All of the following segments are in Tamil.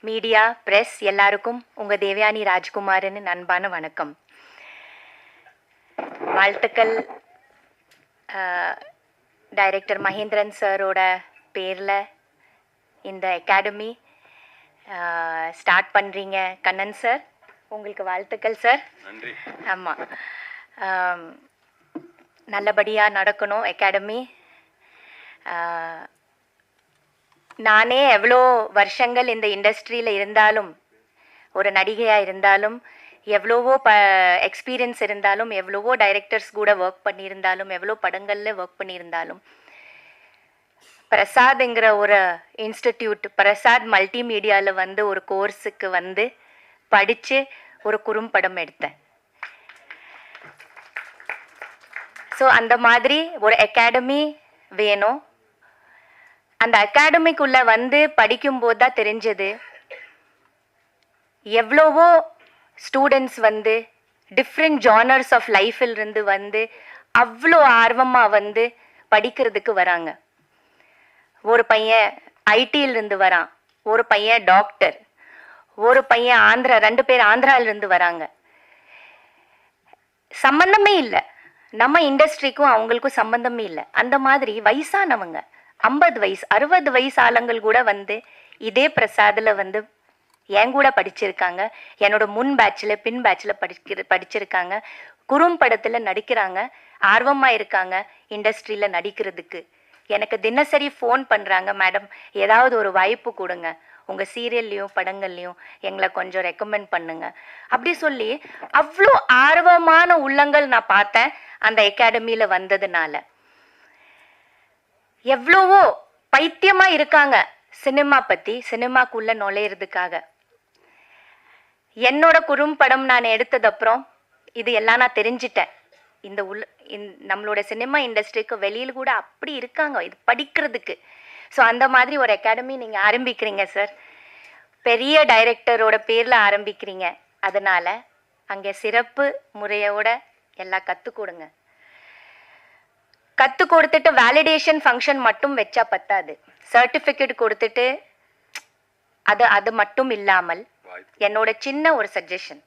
மீடியா பிரஸ் எல்லாருக்கும் உங்கள் தேவயானி ராஜ்குமாரின் அன்பான வணக்கம். வாழ்த்துக்கள். டைரக்டர் மகேந்திரன் சாரோட பேரில் இந்த அகாடமி ஸ்டார்ட் பண்ணுறீங்க. கண்ணன் சார், உங்களுக்கு வாழ்த்துக்கள் சார். நன்றி. ஆமாம், நல்லபடியாக நடக்கணும் அகாடமி. நானே எவ்வளோ வருஷங்கள் இந்த இண்டஸ்ட்ரியில் இருந்தாலும், ஒரு நடிகையாக இருந்தாலும், எவ்வளவோ எக்ஸ்பீரியன்ஸ் இருந்தாலும், எவ்வளவோ டைரக்டர்ஸ் கூட ஒர்க் பண்ணியிருந்தாலும், எவ்வளோ படங்களில் ஒர்க் பண்ணியிருந்தாலும், பிரசாத்ங்கிற ஒரு இன்ஸ்டிடியூட், பிரசாத் மல்டிமீடியாவில் ஒரு கோர்ஸுக்கு படித்து ஒரு குறும்படம் எடுத்தேன். ஸோ அந்த மாதிரி ஒரு அகாடமி வேணும். அந்த அகாடமிக்குள்ளே படிக்கும்போது தான் தெரிஞ்சது, எவ்வளவோ ஸ்டூடெண்ட்ஸ் டிஃப்ரெண்ட் ஜானர்ஸ் ஆஃப் லைஃபில் இருந்து அவ்வளோ ஆர்வமாக படிக்கிறதுக்கு வராங்க. ஒரு பையன் ஐடியிலிருந்து வரான், ஒரு பையன் டாக்டர், ஒரு பையன் ஆந்திரா, 2 பேர் ஆந்திராவிலிருந்து வராங்க. சம்பந்தமே இல்லை, நம்ம இண்டஸ்ட்ரிக்கும் அவங்களுக்கும் சம்பந்தமே இல்லை. அந்த மாதிரி வயசானவங்க 50 வயசு 60 வயசு ஆளுங்கள் கூட இதே பிரசாதில் என் கூட படிச்சிருக்காங்க. என்னோட முன் பேட்சில் பின் பேட்சில் படிச்சிருக்காங்க. குறும்படத்தில் நடிக்கிறாங்க, ஆர்வமாக இருக்காங்க இண்டஸ்ட்ரியில் நடிக்கிறதுக்கு. எனக்கு தினசரி ஃபோன் பண்ணுறாங்க, மேடம் ஏதாவது ஒரு வாய்ப்பு கொடுங்க, உங்கள் சீரியல்லையும் படங்கள்லையும் எங்களை கொஞ்சம் ரெக்கமெண்ட் பண்ணுங்க அப்படி சொல்லி அவ்வளோ ஆர்வமான உள்ளங்கள் நான் பார்த்தேன் அந்த அகாடமியில் வந்ததுனால. எவ்வளவோ பைத்தியமாக இருக்காங்க சினிமா பற்றி, சினிமாக்குள்ளே நுழையிறதுக்காக. என்னோட குறும்படம் நான் எடுத்ததப்புறம் இது எல்லாம் நான் தெரிஞ்சிட்டேன். நம்மளோட சினிமா இண்டஸ்ட்ரிக்கு வெளியில் கூட அப்படி இருக்காங்க இது படிக்கிறதுக்கு. ஸோ அந்த மாதிரி ஒரு அகாடமி நீங்கள் ஆரம்பிக்கிறீங்க சார், பெரிய டைரக்டரோட பேரில் ஆரம்பிக்கிறீங்க. அதனால் அங்கே சிறப்பு முறையோட எல்லாம் கற்றுக் கொடுங்க. கற்றுக் கொடுத்துட்டு வேலிடேஷன் ஃபங்க்ஷன் மட்டும் வச்சா பத்தாது, சர்டிஃபிகேட் கொடுத்துட்டு அது மட்டும் இல்லாமல் என்னோட சின்ன ஒரு சஜஷன்,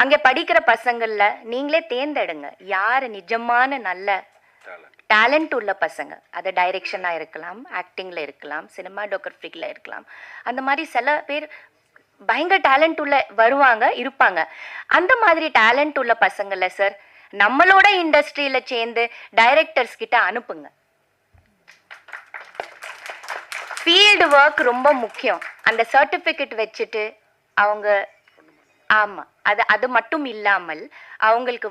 அங்கே படிக்கிற பசங்களில் நீங்களே தேர்ந்தெடுங்க யார் நிஜமான நல்ல டேலண்ட் உள்ள பசங்க. அது டைரெக்ஷனாக இருக்கலாம், ஆக்டிங்கில் இருக்கலாம், சினிமாடோகிராஃபிக்கில் இருக்கலாம். அந்த மாதிரி சில பேர் பயங்கர டேலண்ட் உள்ள இருப்பாங்க. அந்த மாதிரி டேலண்ட் உள்ள பசங்களை சார் நம்மளோட இண்டஸ்ட்ரியில் சேர்ந்து டைரக்டர்ஸ் கிட்ட அனுப்புங்க. ஃபீல்டு ஒர்க் ரொம்ப முக்கியம். அந்த சர்டிஃபிகேட் வச்சுட்டு அவங்க ஆமாம், அது மட்டும் இல்லாமல் அவங்களுக்கு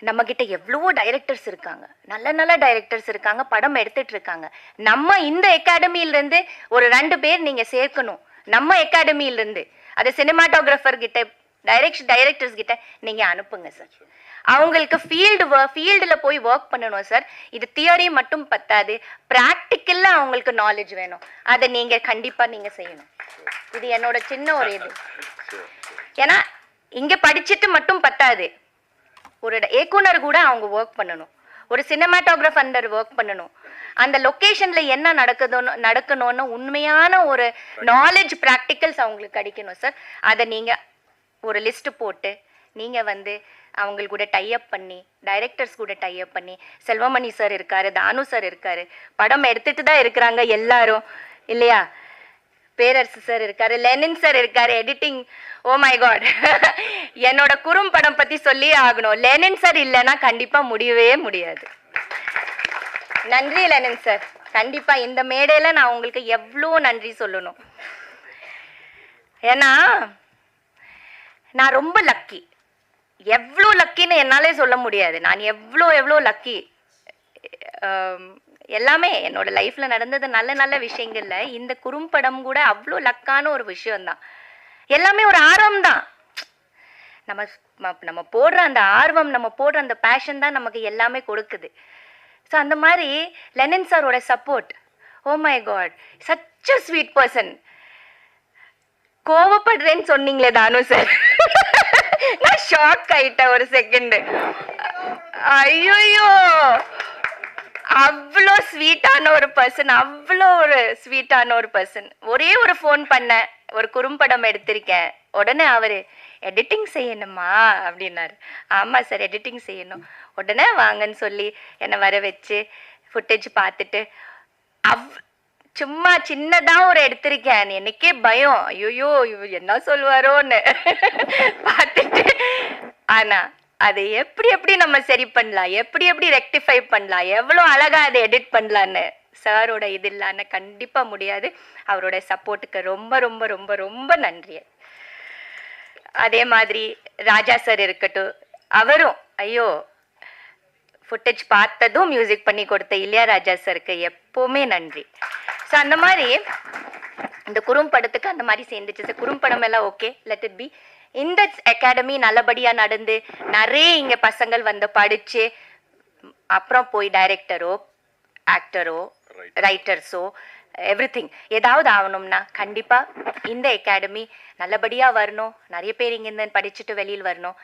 நம்மக்கிட்ட எவ்வளவோ டைரக்டர்ஸ் இருக்காங்க, நல்ல நல்ல டைரக்டர்ஸ் இருக்காங்க, படம் எடுத்துட்டு இருக்காங்க. நம்ம இந்த அகாடமியிலேருந்து ஒரு 2 பேர் நீங்கள் சேர்க்கணும். நம்ம அகாடமியிலேருந்து அது சினிமாட்டோகிராஃபர் கிட்ட, டைரக்டர்ஸ் கிட்ட நீங்கள் அனுப்புங்க சார். அவங்களுக்கு ஃபீல்டில் போய் ஒர்க் பண்ணணும் சார். இது தியரி மட்டும் பத்தாது, ப்ராக்டிக்கலில் அவங்களுக்கு நாலேஜ் வேணும். அதை நீங்கள் கண்டிப்பாக நீங்கள் செய்யணும். இது என்னோட சின்ன ஒரு இது. ஏன்னா இங்கே படிச்சுட்டு மட்டும் பத்தாது, ஒரு இயக்குனர் கூட அவங்க ஒர்க் பண்ணணும், ஒரு சினிமாட்டோகிராஃபர் ஒர்க் பண்ணணும். அந்த லொக்கேஷனில் என்ன நடக்கணும்னு உண்மையான ஒரு நாலேஜ் ப்ராக்டிக்கல்ஸ் அவங்களுக்கு கிடைக்கணும் சார். அதை நீங்கள் ஒரு லிஸ்ட்டு போட்டு நீங்கள் அவங்களுக்கு கூட டைஅப் பண்ணி, டைரக்டர்ஸ் கூட டைஅப் பண்ணி, செல்வமணி சார் இருக்காரு, தானு சார் இருக்காரு, படம் எடுத்துட்டு தான் இருக்கிறாங்க எல்லாரும் இல்லையா, பேரரசு சார் இருக்காரு, லெனின் சார் இருக்காரு, எடிட்டிங். ஓ மை காட், என்னோட குறும்படம் பற்றி சொல்லி ஆகணும். லெனின் சார் இல்லைன்னா கண்டிப்பாக முடியவே முடியாது. நன்றி லெனின் சார், கண்டிப்பாக இந்த மேடையில் நான் உங்களுக்கு எவ்வளோ நன்றி சொல்லணும். ஏன்னா நான் ரொம்ப லக்கி, எவ்வளோ லக்கின்னு என்னாலே சொல்ல முடியாது. நான் எவ்வளோ லக்கி. எல்லாமே என்னோட லைஃப்பில் நடந்தது நல்ல நல்ல விஷயங்களில் இந்த குறும்படம் கூட அவ்வளோ லக்கான ஒரு விஷயம்தான். எல்லாமே ஒரு ஆர்வம் தான். நம்ம போடுற அந்த ஆர்வம், நம்ம போடுற அந்த பேஷன் தான் நமக்கு எல்லாமே கொடுக்குது. ஸோ அந்த மாதிரி லெனின் சாரோட support, oh my god, such a sweet person. கோவப்படுறேன்னு சொன்னீங்களே தானு சார், நான் ஷாக் ஆயிட்டேன் ஒரு செகண்ட். ஐயோ அவ்வளோ ஸ்வீட்டான ஒரு பர்சன், அவ்வளோ ஒரு ஸ்வீட்டான ஒரு பர்சன். ஒரே ஒரு ஃபோன் பண்ணேன், ஒரு குறும்படம் எடுத்திருக்கேன். உடனே அவரு எடிட்டிங் செய்யணுமா அப்படின்னாரு. ஆமா சார் எடிட்டிங் செய்யணும். உடனே வாங்கன்னு சொல்லி என்னை வர வச்சு ஃபுட்டேஜ் பார்த்துட்டு சும்மா சின்னதா ஒரு எடுத்திருக்கேன். எனக்கே பயம், ஐயோ என்ன சொல்லுவாரோன்னு பார்த்துட்டு. ஆனா அதை எப்படி எப்படி நம்ம சரி பண்ணலாம், எப்படி எப்படி ரெக்டிஃபை பண்ணலாம், எவ்வளோ அழகா அதை எடிட் பண்ணலான்னு சாரோட இது இல்லான்னு கண்டிப்பா முடியாது. அவரோட சப்போர்ட்டுக்கு ரொம்ப ரொம்ப ரொம்ப ரொம்ப நன்றி. அதே மாதிரி ராஜா சார் இருக்கட்டும், அவரும் ஐயோ ஃபுட்டேஜ் பார்த்ததும் மியூசிக் பண்ணி கொடுத்த இளையராஜா சாருக்கு எப்பவுமே நன்றி. ஸோ அந்த மாதிரி இந்த குறும்படத்துக்கு அந்த மாதிரி சேர்ந்துச்சு சார். குறும்படம் எல்லாம் ஓகே, லெட் இட் பி. இந்த அகாடமி நல்லபடியா நடந்து நிறைய இங்க பசங்கள் வந்து படிச்சு அப்புறம் போய் டைரக்டரோ ஆக்டரோ ரைட்டர்ஸோ எவ்ரிதிங் ஏதாவது ஆகணும்னா கண்டிப்பா இந்த அகாடமி நல்லபடியா வரணும். நிறைய பேர் இங்கிருந்து படிச்சுட்டு வெளியில் வரணும்.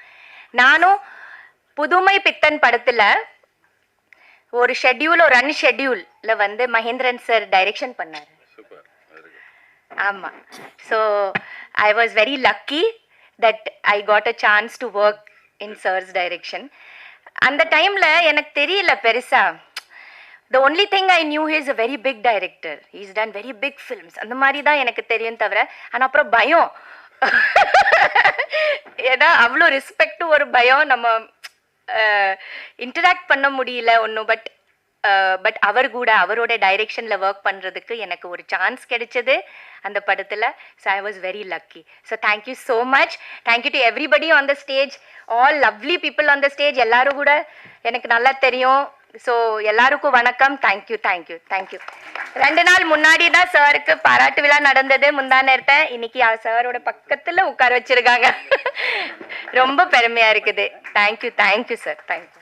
நானும் புதுமை பித்தன் படத்துல ஒரு ஷெட்யூல், ஒரு அன்ஷெட்யூல்ல வந்து மகேந்திரன் சார் டைரக்ஷன் பண்ணாரு. ஆமா. So I was very lucky that I got a chance to work in sir's direction. அந்த டைம்ல எனக்கு தெரியல பெருசா. The only thing I knew he is a very big director. He's done very big films. அந்த மாதிரி தான் எனக்கு தெரியும் தவிர. ஆனால் அப்புறம் பயம், ஏன்னா அவ்வளோ ரெஸ்பெக்ட், ஒரு பயம், நம்ம இன்டராக்ட் பண்ண முடியல ஒன்றும். பட் அவர் கூட அவரோட டைரெக்ஷனில் ஒர்க் பண்ணுறதுக்கு எனக்கு ஒரு சான்ஸ் கிடைச்சது அந்த படத்தில். So I was very lucky. So thank you so much. Thank you to everybody on the stage, all lovely people on the stage. எல்லாரும் கூட எனக்கு நல்லா தெரியும். ஸோ எல்லாருக்கும் வணக்கம். Thank you thank you thank you. 2 நாள் முன்னாடி தான் சாருக்கு பாராட்டு விழா நடந்தது. முந்தா நேரத்தை இன்னைக்கு சாரோட பக்கத்தில் உட்கார வச்சிருக்காங்க. ரொம்ப பெருமையாக இருக்குது. Thank you thank you sir, thank you.